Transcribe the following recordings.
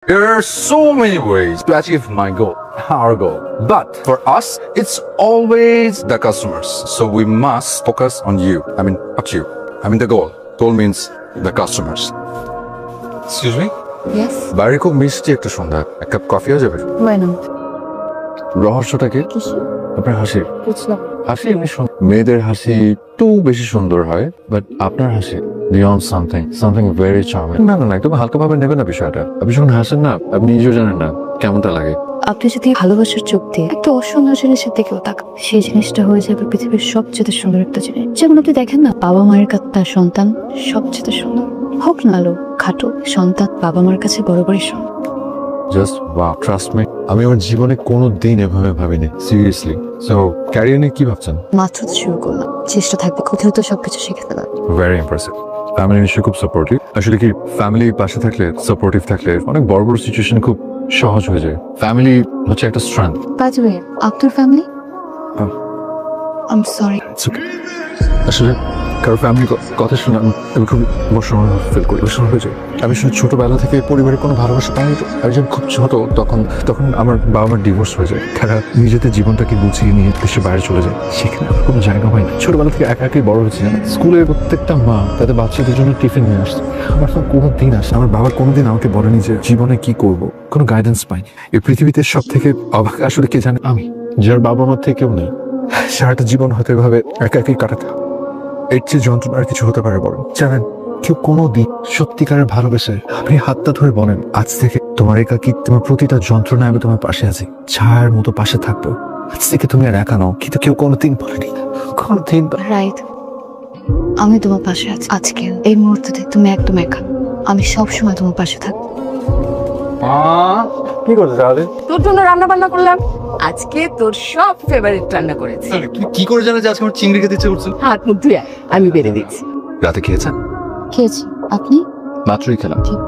There are so many ways to achieve my goal, our goal. But for us, it's always the customers. So we must focus on you. I mean, not you. I mean the goal. Goal means the customers. Excuse me? Yes. বাইরে খুব মিষ্টি একটা সন্ধ্যা, এক cup coffee হয়ে যাবে? Why not? রহস্যটা কি? কিসে? আপনার হাসির। বুঝলাম। হাসি এমনি মেয়েদের হাসি একটু বেশি সুন্দর হয়, বাট আপনার হাসি বিয়ন্ড সামথিং ভেরি চার্মিং। না না না, একটু হালকা ভাবে নেবেন না বিষয়টা। আপনি যখন হাসেন না, আপনি নিজেও জানেন না কেমনটা লাগে। আপনি যদি ভালোবাসার চোখ দিয়ে একটা অসুন্দর জিনিসের দিকেও তাকান, সেই জিনিসটা হয়ে যাবে পৃথিবীর সবচেয়ে সুন্দর একটা জিনিস। যেমন আপনি দেখেন না, বাবা মায়ের কাছে তার সন্তান সবচেয়ে সুন্দর হোক না আলো খাটো, সন্তান বাবা মার কাছে বরাবরই সুন্দর। জাস্ট ওয়াও, ট্রাস্ট মি, আমি আমার জীবনে কোনো দিন এভাবে ভাবিনি, সিরিয়াসলি। সো ক্যারিয়ার নিয়ে কি ভাবছেন? মাত্র তো শুরু করলাম, চেষ্টা থাকবে কোথাও তো সবকিছু শিখে ফেলার। Very impressive. ফ্যামিলি নিশ্চয়ই খুব সাপোর্টিভ। আসলে কি, ফ্যামিলি পাশে থাকলে, সাপোর্টিভ থাকলে অনেক বড় বড় সিচুয়েশন খুব সহজ হয়ে যায়। ফ্যামিলি হচ্ছে একটা স্ট্রেংথ। বাই দ্য ওয়ে, আপনার ফ্যামিলি? I am sorry. আসলে কারো ফ্যামিলি কথা শুনে আমি খুব ইমোশনাল ফিল করি, ইমোশনাল হয়ে যাই। আমি আসলে ছোটবেলা থেকে পরিবারের কোনো ভালোবাসা পাইনি তো। আমি যখন খুব ছোট তখন আমার বাবা মার ডিভোর্স হয়ে যায়। তারা নিজেদের জীবনটাকে গুছিয়ে নিয়ে দেশের বাইরে চলে যায়। সেখানে আমার কোনো জায়গা হয় না। ছোটবেলা থেকে একা একাই বড় হয়েছি। স্কুলের প্রত্যেকটা মা তাদের বাচ্চাদের জন্য টিফিন নিয়ে আসছে। আমার তো কোনো দিন আসে, আমার বাবা কোনোদিন আমাকে বলেনি যে জীবনে কি করব, কোনো গাইডেন্স পাইনি। এই পৃথিবীতে সব থেকে অবাক আসলে কে জানে, আমি, যার বাবা মার থেকেও নেই। সারাটা জীবন হয়তো এভাবে একা একাই কাটাতে হবে। এর চেয়ে যন্ত্রণা আর কিছু হতে পারে বলেন? জানেন, কেউ কোনো দিন সত্যিকারের ভালোবেসে আপনি হাতটা ধরে বলেন, আজ থেকে তোমার একাকী, তোমার প্রতিটা যন্ত্রণায় আমি তোমার পাশে আছি, ছায়ার মতো পাশে থাকবো, আজ থেকে তুমি আর একা নও। কিন্তু কেউ কোনোদিন বলেনি, কোনোদিন। রাইট, আমি তোমার পাশে আছি। আজকে এই মুহূর্তে তুমি একদম একা, আমি সব সময় তোমার পাশে থাকবো। কি করছো তাহলে? তোর জন্য রান্না বান্না করলাম। আজকে তোর সব ফেভারিট রান্না করেছি। তুমি কি করে জানো যে আজকে আমার চিংড়ি খেতে ইচ্ছে করছে? হাত মুখ ধুয়ে আয়, আমি বেড়ে দিচ্ছি। রাতে খেয়েছেন? খেয়েছি, আপনি? মাত্রই খেলাম। ঠিক।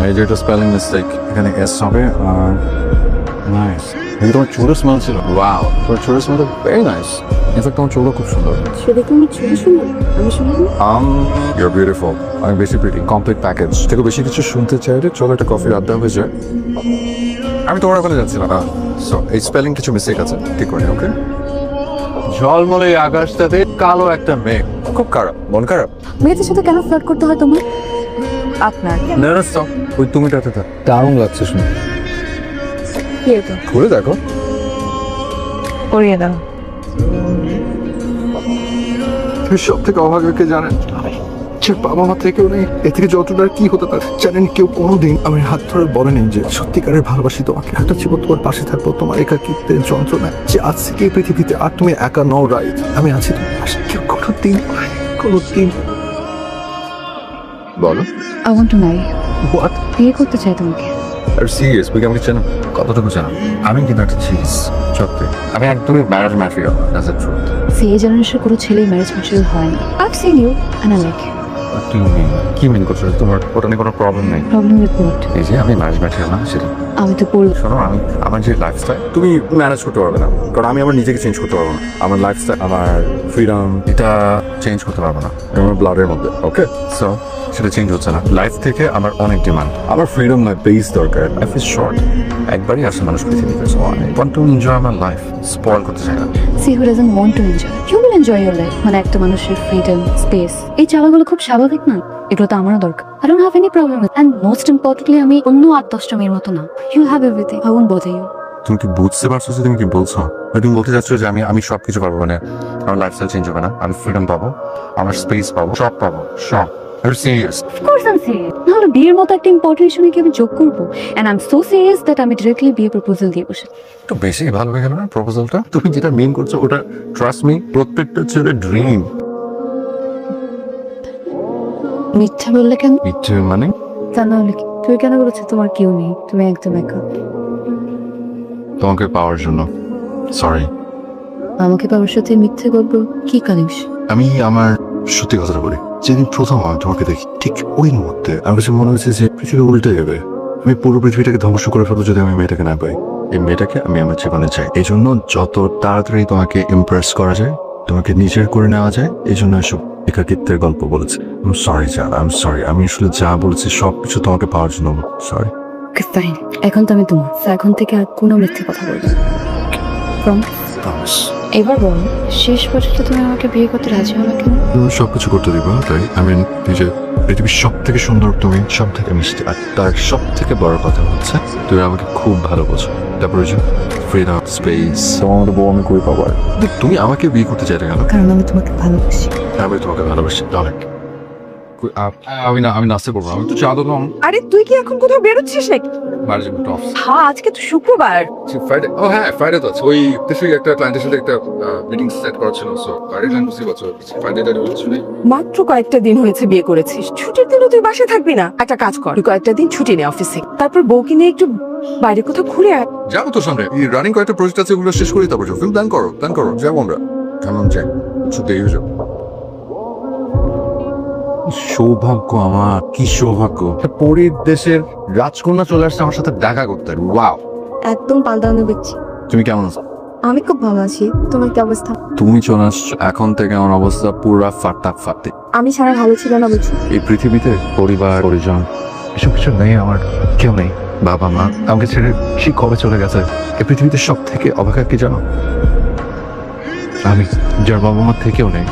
এই যে এটা স্পেলিং মিস্টেক, এখানে এস হবে আর নাইস। এই তোমার চুলের স্মেল ছিল, ওয়াও, তোমার চুলের স্মেল ভেরি নাইস। ইনফ্যাক্ট তোমার চুলও খুব সুন্দর। সেটা কি আমি চুরি শুনলাম? আমি শুনলাম। ইউর বিউটিফুল, অনেক বেশি প্রিটি, কমপ্লিট প্যাকেজ। থেকে বেশি কিছু শুনতে চাইলে চলো একটা কফির আড্ডা হয়ে যায়। আমি তোমার ওখানে যাচ্ছিলাম না, সো এই স্পেলিং কিছু মিস্টেক আছে, ঠিক করে। ওকে, ঝলমলে আকাশটাতে কালো একটা মেঘ, খুব খারাপ, মন খারাপ। মেয়েদের সাথে কেন ফ্লার্ট করতে হয় তোমার? আপনার না না, stop, ওই তুমিটাতে থাক। দারুণ লাগছে শুনে। কি এটা? খুলে দেখো। করিয়ে দাও। তুমি সব থেকে অভাগ্যকে জানেন, যে বাবা মা থেকেও নেই। এ থেকে যতটা কি হতে পারে জানেন? কেউ কোনোদিন আমার হাত ধরে বলেনি যে সত্যিকারের ভালোবাসি তোমাকে, একটা জীবন তোমার পাশে থাকবো, তোমার একাকিত্বের যন্ত্রণায়, যে আজ থেকে এই পৃথিবীতে আর তুমি একা নও। রাইট, আমি আছি তোমার পাশে। কেউ কোনোদিন বলো। I want to marry. What? বিয়ে করতে চাই তোমাকে। আর সিরিয়াস, তুমি আমাকে চেনো? কতটুকু জানো? আমি কিন্তু একটা চিজ, সত্যি। আমি একদমই marriage material, that's the truth. এই জেনারেশনের কোনো ছেলেই ম্যারেজ ম্যাটেরিয়াল হয় না। I have seen you and I like you. কি মিন করছো? তোমার ওটা নিয়ে কোনো প্রবলেম নেই? Problem with what? এই যে আমি ম্যারেজ ম্যাটেরিয়াল না, সেটা আমি তো বলবো। শোনো, আমি আমার যে লাইফস্টাইল তুমি ম্যানেজ করতে পারবে না, কারণ আমি আমার নিজেকে চেঞ্জ করতে পারবো না। আমার লাইফস্টাইল, আমার ফ্রিডম, এটা চেঞ্জ করতে পারবো না। আমার ব্লাডের মধ্যে, ওকে? সো সেটা চেঞ্জ হচ্ছে না। লাইফ থেকে আমার অনেক ডিমান্ড। আমার ফ্রিডম লাইফ বেস দরকার। লাইফ ইজ শর্ট, একবারই আসে মানুষ পৃথিবীতে। So I want to enjoy my life, spoil করতে চাই না। See who doesn't want to enjoy, you will enjoy your life. মানে একটা মানুষের ফ্রিডম, স্পেস, এই চাওয়াগুলো খুব স্বাভাবিক না? এগুলো তো আমারও দরকার। I don't have any problem and most importantly আমি অন্য 8-10টা মেয়ের মতো না। You have everything, I won't bother you. তুমি কি বুঝতে পারছো যে তুমি কি বলছো? তুমি বলতে চাচ্ছ যে আমি সবকিছু পাবো, মানে আমার লাইফস্টাইল চেঞ্জ হবে না, আমি ফ্রিডম পাবো, আমার স্পেস পাবো, সব পাবো, সব। Serious? Of course I am serious. নাহলে বিয়ের মতো একটা ইম্পর্টেন্ট ইস্যু কি আমি যোগ করবো? And I am so serious that আমি ডিরেক্টলি বিয়ে প্রপোজাল দিয়ে বসে। একটু বেশি ভালো হয়ে গেল না প্রপোজালটা? তুমি যেটা মেন করছো ওটা, ট্রাস্ট মি, প্রত্যেকটা ছেলের ড্রিম। মিথ্যা বললে কেন? ইচ্ছে মানে? তা না হলে কি? তুই কেন বলেছো তোমার কেউ নেই, তুমি একদম একা? তোমাকে পাওয়ার জন্য। সরি। আমাকে পাওয়ার সাথে মিথ্যে বলবো কি কানেকশন? আমি আমার সত্যি কথাটা বলি, যেদিন প্রথম আমি তোমাকে দেখি, ঠিক ওই মুহূর্তে আমার কাছে মনে হয়েছে যে পৃথিবী উল্টে যাবে। আমি পুরো পৃথিবীটাকে ধ্বংস করে ফেলবো যদি আমি মেয়েটাকে না পাই। এই মেয়েটাকে আমি আমার জীবনে চাই। এই জন্য যত তাড়াতাড়ি তোমাকে ইমপ্রেস করা যায় তোমাকে নিজের করে নেওয়া যায়, এই জন্য এসব একাকিত্বের গল্প বলেছে। সরি জান, আই এম সরি। আমি আসলে যা বলেছি সবকিছু তোমাকে পাওয়ার জন্য সরি। ফাইন, এখন তো আমি তোমার, তো এখন থেকে আর কোনো মিথ্যে কথা বলবো না। প্রমিস। এবার বলো, শেষ পর্যন্ত তুমি আমাকে বিয়ে করতে রাজি হলো কেন? তুমি সবকিছু করতে দিবা, তাই আমি নিজে পৃথিবীর সব থেকে সুন্দর তুমি, সব থেকে মিষ্টি, আর তার সব থেকে বড় কথা হচ্ছে তুমি আমাকে খুব ভালো বোঝো। তারপরে যে ফ্রিডম, স্পেস, তোমার বউ আমি কই পাবো? তুমি আমাকে বিয়ে করতে চাইলে কেন? কারণ আমি তোমাকে ভালোবাসি। আমি তোমাকে ভালোবাসি অনেক। আমি নাচতে পারবো, আমি তো চা দোকান। আরে তুই কি এখন কোথাও বেরোচ্ছিস নাকি? হ্যাঁ, আজকে তো শুক্রবার। ফ্রাইডে, ও হ্যাঁ ফ্রাইডে তো আছে। ওই দেশে একটা ক্লায়েন্টের সাথে একটা মিটিং সেট করা ছিল, সো ফ্রাইডে টাইম বুঝতে পারছো, ফ্রাইডেটা হচ্ছে না। মাত্র কয়েকটা দিন হয়েছে বিয়ে করেছিস, ছুটির দিনও তুই বাসায় থাকবি না? একটা কাজ কর, তুই কয়েকটা দিন ছুটি নে অফিসে, তারপর বউকে নিয়ে একটু বাইরে কোথাও ঘুরে আয়। যাবো তো সামনে, এই রানিং কয়েকটা প্রজেক্ট আছে, ওগুলো শেষ করি তারপর ফিল্ম প্ল্যান করো যাবো আমরা। কেমন যাই শুধু এই যাবো। সৌভাগ্য আমার, কি সৌভাগ্য! পরীর দেশের রাজকন্যা চলে আসছে আমার সাথে দেখা করতে। ওয়াও! একদম পাল্টানো দেখছি। তুমি কেমন আছো? আমি খুব ভালো আছি, তোমার কি অবস্থা? তুমি চলে আসছো, এখন থেকে আমার অবস্থা পুরা ফাটাফাটি। আমি ছাড়া ভালো ছিল না বুঝি? এই পৃথিবীতে পরিবার, পরিজন এসব কিছু নেই আমার, কেউ নেই। বাবা মা আমাকে ছেড়ে সে কবে চলে গেছে। এই পৃথিবীতে সব থেকে অবাক কি জানো? আমি, যার বাবা মা থেকেও নেই।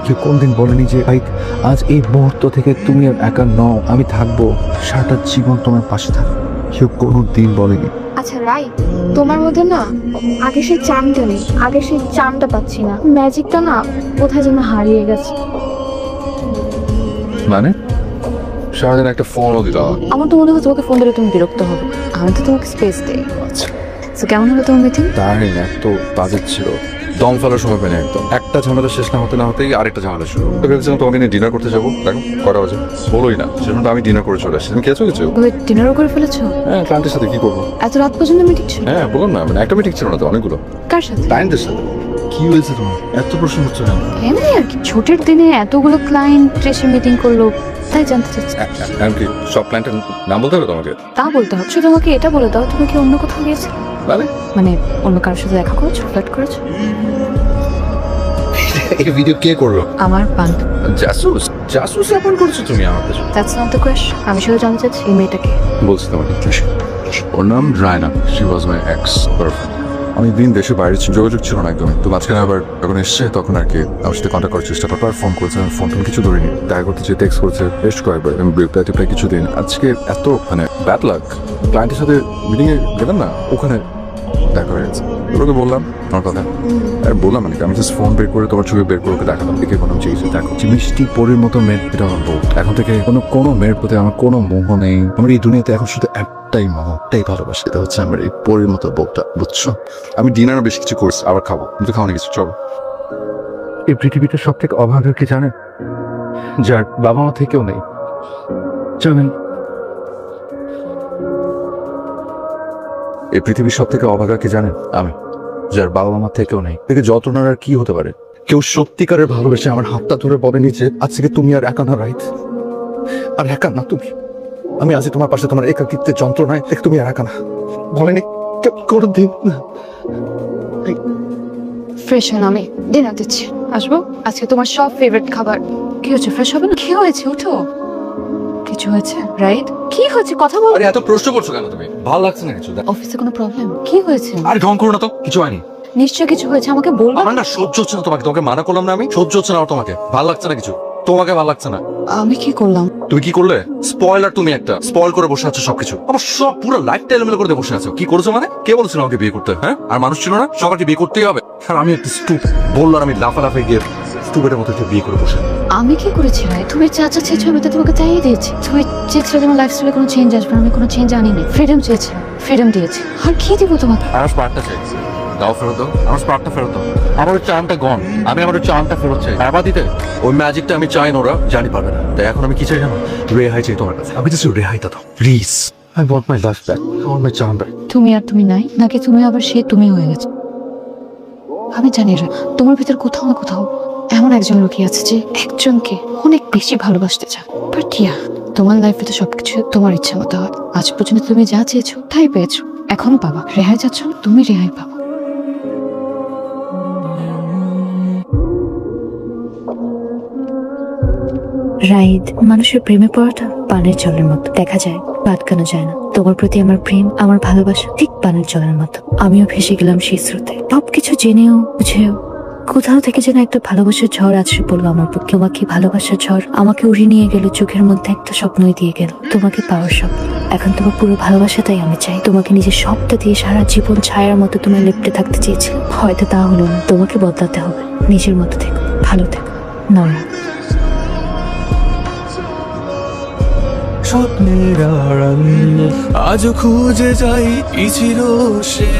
কেউ কোনদিন বলেনি যে ভাই আজ এই মুহূর্ত থেকে তুমি আর একা নও, আমি থাকবো, সারাটা জীবন তোমার পাশে থাকবো। কেউ কোনোদিন বলেনি। আচ্ছা রাই, তোমার মধ্যে না আগে সেই চামটা নেই, আগে সেই চামটা পাচ্ছি না, ম্যাজিকটা না কোথায় যেন হারিয়ে গেছে। মানে সারাদিন একটা ফোনও দিল। আমার তো মনে হয় তোমাকে ফোন দিলে তুমি বিরক্ত হবে, আমি তো তোমাকে স্পেস দেই। আচ্ছা তো কেমন হলো তোমার মিটিং? তাই না, এত বাজেট ছিল, দম ফেলার সময় পেলে একদম। একটা ঝামেলা শেষ না হতেই আরেকটা ঝামেলা শুরু। তো ভেবেছিলাম তোমাকে নিয়ে ডিনার করতে যাবো, দেখো কটা বাজে, বলোই না। সেজন্য আমি ডিনার করে চলে আসছি। তুমি খেয়েছো কিছু? তুমি ডিনারও করে ফেলেছো? হ্যাঁ, ক্লায়েন্টের সাথে কি করবো? এত রাত পর্যন্ত মিটিং ছিল? হ্যাঁ বললাম না, মানে একটা মিটিং ছিল না তো, অনেকগুলো কার সাথে? ক্লায়েন্টের সাথে। কি হয়েছে তোমার, এত প্রশ্ন করছো কেন? এমনি আর কি, ছুটির দিনে এতগুলো ক্লায়েন্ট এসে মিটিং করলো, তাই জানতে চাচ্ছি। আমি কি সব ক্লায়েন্টের নাম বলতে হবে তোমাকে? তা বলতে হবে, শুধু আমাকে এটা বলে দাও, তুমি কি অন্য কোথাও গিয়েছো? মানে মানে অন্য কারোর সাথে দেখা করেছো, ফ্লার্ট করেছো? এই ভিডিও কে করলো? আমার বান্ধব। জাসুস আপন করছো তুমি আমার কাছে? দ্যাটস নট দ্য কোয়েশ্চন, আমি শুধু জানতে চাচ্ছি এই মেয়েটাকে। বলছি তোমাকে, ওর নাম Raina, she was my ex girlfriend. অনেকদিন দেশের বাইরে ছিল, যোগাযোগ ছিল না একদমই। তো মাঝখানে আবার যখন এসছে তখন আর কি আমার সাথে কন্ট্যাক্ট করার চেষ্টা করতো, আর ফোন করেছে, আমি ফোন কিছু ধরিনি। দেখা করতে যে টেক্সট করেছে বেশ কয়েকবার, আমি প্রায় কিছুদিন। আজকে এত মানে ব্যাড লাক, ক্লায়েন্টের সাথে মিটিং এ গেলাম না, ওখানে দেখা হয়ে গেছে। ওকে বললাম আমার কথা, আর বললাম মানে আমি জাস্ট ফোন বের করে তোমার ছবি বের করে ওকে দেখালাম, দেখে কোনো চেয়েছে দেখো যে মিষ্টি পরীর মতো মেয়ে, এটা আমার বউ। এখন থেকে কোনো মেয়ের প্রতি আমার কোনো মোহ নেই। আমার এই দুনিয়াতে এখন শুধু একটাই মোহ, একটাই ভালোবাসা, এটা হচ্ছে আমার এই পরীর মতো বউটা, বুঝছো? আমি ডিনারও বেশ কিছু করছি, আবার খাবো, কিন্তু খাওয়ানি কিছু। চলো। এই পৃথিবীতে সব থেকে অভাগা কি জানেন? যার বাবা মা থেকেও নেই। জানেন, এই পৃথিবীর সব থেকে অভাগা কি জানেন? আমি, যার বাবা মা থেকেও নেই। থেকে যন্ত্রণার আর কি হতে পারে? কেউ সত্যিকারের ভালোবেসে আমার হাতটা ধরে বলেনি যে আজ থেকে তুমি আর একা না, রাইট? আর একা না তুমি, আমি আজ তোমার পাশে, তোমার একাকিত্বের যন্ত্রণায় তুমি আর একা না বলেনি কোনদিন। ফ্রেশ হন, আমি ডিনার দিচ্ছি, আসবো। আজকে তোমার সব ফেভারিট খাবার। কি হচ্ছে, ফ্রেশ হবে না? কি হয়েছে, উঠো। কিছু হয়েছে রাইট? কি হয়েছে, কথা বল। আরে এত প্রশ্ন করছো কেন তুমি? ভালো লাগছে না কিছু? অফিসে কোনো প্রবলেম? কি হয়েছে? আরে ঢং করো না তো, কিছু হয়নি। নিশ্চয় কিছু হয়েছে, আমাকে বলবো। আমার না সহ্য হচ্ছে না তোমাকে মানা করলাম না, আমি সহ্য হচ্ছে না আমার তোমাকে। ভালো লাগছে না কিছু, তোমাকে ভালো লাগছে না। আমি কি করলাম? তুমি কি করলে? স্পয়লার, তুমি একটা স্পয়েল করে বসে আছো সবকিছু। আমার সব পুরো লাইফটা এলোমেলো করে দিয়ে বসে আছো। কি করেছো মানে? কে বলেছিল আমাকে বিয়ে করতে? হ্যাঁ, আর মানুষ ছিল না সবাইকে বিয়ে করতেই হবে? আর আমি একটা স্টুপ বললাম, আমি লাফালাফি গিয়ে স্টুপের মতো বিয়ে করে বসে। আমি কি করেছি ভাই? তুমি চাচা চেয়েছো, আমি তো তোমাকে চাইয়ে দিয়েছি। তুমি চেয়েছিলে তোমার লাইফস্টাইলে কোনো চেঞ্জ আসবে, আমি কোনো চেঞ্জ আনিনি। ফ্রিডম চেয়েছিলাম, ফ্রিডম দিয়েছি। আর কি দিব তোমাকে? আমার স্পার্কটা চাই, দাও ফেরত দাও, আমার স্পার্কটা ফেরত দাও। আমার ওই চানটা গন, আমি আমার ওই চানটা ফেরত চাই। আবার দিতে ওই ম্যাজিকটা আমি চাই না, ওরা জানি পারবে না। তাই এখন আমি কি চাই জানো? রেহাই চাই তোমার কাছে। আমি জাস্ট রেহাইটা দাও please. I want my life back, I want মাই চান ব্যাক। তুমি আর তুমি নাই, নাকি তুমি আবার সে তুমি হয়ে গেছে? আমি জানি না, তোমার ভিতর কোথাও না কোথাও এমন একজন লুকিয়ে আছে যে একজনকে অনেক বেশি ভালোবাসতে চায়। বাট ইয়া, তোমার লাইফে তো সবকিছু তোমার ইচ্ছা মতো হয়। আজ পর্যন্ত তুমি যা চেয়েছো তাই পেয়েছো, এখনো পাবা। রেহাই চাচ্ছ না, তুমি রেহাই পাবো। রাইট, মানুষের প্রেমে পড়াটা পানের জলের মতো, দেখা যায় আটকানো যায় না। তোমার প্রতি আমার প্রেম, আমার ভালোবাসা ঠিক পানের জলের মতো। আমিও ভেসে গেলাম সেই স্রোতে, সবকিছু জেনেও বুঝেও কোথাও থেকে যেন একটা ভালোবাসার ঝড় আছড়ে পড়লো আমার বুকে। তোমাকে ভালোবাসার ঝড় আমাকে উড়িয়ে নিয়ে গেল, চোখের মধ্যে একটা স্বপ্নই দিয়ে গেল, তোমাকে পাওয়ার স্বপ্ন। এখন তোমার পুরো ভালোবাসাটাই আমি চাই। তোমাকে নিজের সবটা দিয়ে সারা জীবন ছায়ার মতো তোমায় লেপ্টে থাকতে চেয়েছিলাম, হয়তো তা হলো না। তোমাকে বদলাতে হবে, নিজের মতো থেকো, ভালো থেকো। নড়া স্বপ্নের আড়াল আজ খুঁজে যাই কি ছিল সে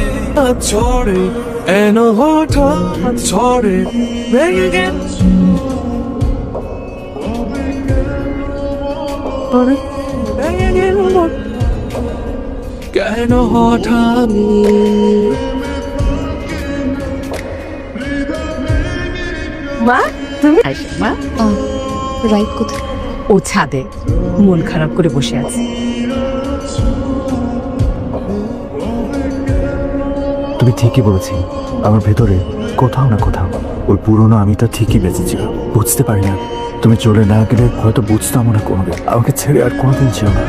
ঝড়ে, এন হঠাৎ ঝড়ে ভেঙে গেল ভেঙে গেল মন। কেন হঠাৎ মা তুমি আইসা, মা রাইট কোথায়? ও ছাদে মন খারাপ করে বসে আছে। তুমি ঠিকই বলেছি, আমার ভেতরে কোথাও না কোথাও ওই পুরনো আমিটা ঠিকই বেঁচেছিল। বুঝতে পারি না, তুমি চলে না গেলে হয়তো বুঝতামও না কোনোদিন। আমাকে ছেড়ে আর কোনোদিন ছিল না।